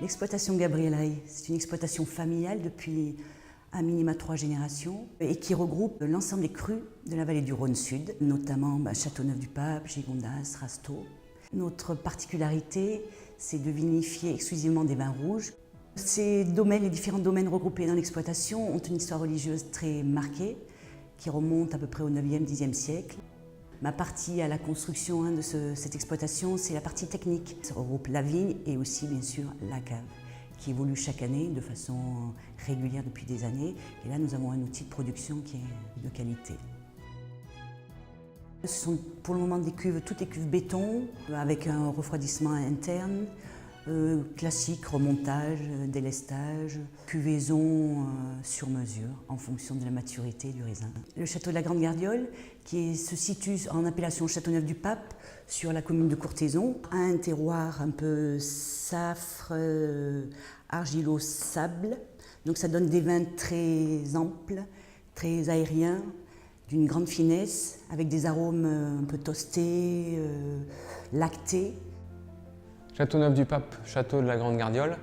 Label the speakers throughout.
Speaker 1: L'exploitation Gabriel Rey, c'est une exploitation familiale depuis à minima 3 générations et qui regroupe l'ensemble des crus de la vallée du Rhône Sud, notamment Châteauneuf-du-Pape, Gigondas, Rasteau. Notre particularité, c'est de vinifier exclusivement des vins rouges. Ces domaines, les différents domaines regroupés dans l'exploitation ont une histoire religieuse très marquée qui remonte à peu près au 9e, 10e siècle. Ma partie à la construction de cette exploitation, c'est la partie technique. Ça regroupe la vigne et aussi bien sûr la cave qui évolue chaque année de façon régulière depuis des années. Et là, nous avons un outil de production qui est de qualité. Ce sont pour le moment toutes les cuves béton avec un refroidissement interne, classique, remontage, délestage, cuvaison sur mesure en fonction de la maturité du raisin. Le château de la Grande Gardiole, qui se situe en appellation Châteauneuf-du-Pape sur la commune de Courthézon, a un terroir un peu safre, argilo-sable. Donc ça donne des vins très amples, très aériens, d'une grande finesse, avec des arômes un peu toastés, lactés.
Speaker 2: Châteauneuf-du-Pape, château de la Grande Gardiole,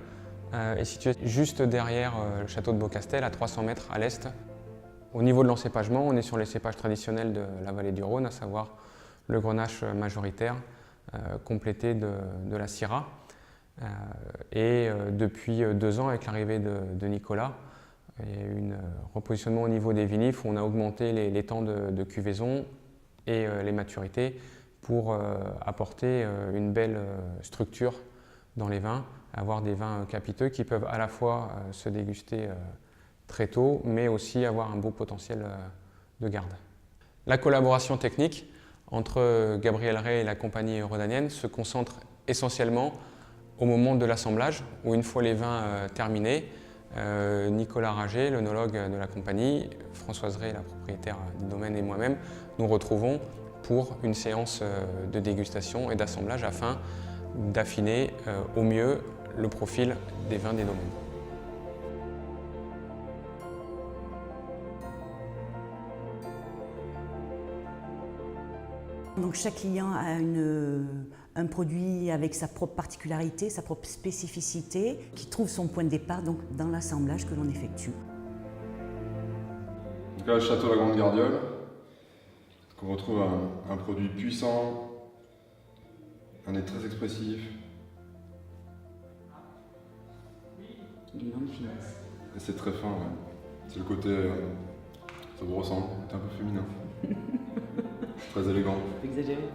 Speaker 2: est situé juste derrière le château de Beaucastel, à 300 mètres à l'est. Au niveau de l'encépagement, on est sur les cépages traditionnels de la vallée du Rhône, à savoir le grenache majoritaire, complété de la Syrah. Et depuis 2 ans, avec l'arrivée de Nicolas, il y a eu un repositionnement au niveau des vinifs où on a augmenté les temps de cuvaison et les maturités pour apporter une belle structure dans les vins, avoir des vins capiteux qui peuvent à la fois se déguster très tôt, mais aussi avoir un beau potentiel de garde. La collaboration technique entre Gabriel Rey et la compagnie rhodanienne se concentre essentiellement au moment de l'assemblage, où une fois les vins terminés, Nicolas Rager, l'œnologue de la compagnie, Françoise Rey, la propriétaire du domaine, et moi-même, nous retrouvons pour une séance de dégustation et d'assemblage afin d'affiner au mieux le profil des vins des domaines.
Speaker 1: Donc chaque client a un produit avec sa propre particularité, sa propre spécificité, qui trouve son point de départ donc, dans l'assemblage que l'on effectue.
Speaker 3: Donc là, le château de la Grande Gardiole, on retrouve un produit puissant, un nez très expressif.
Speaker 1: Une grande finesse.
Speaker 3: Et c'est très fin, ouais. C'est le côté, ça vous ressemble, c'est un peu féminin. Très élégant.
Speaker 1: Exagéré.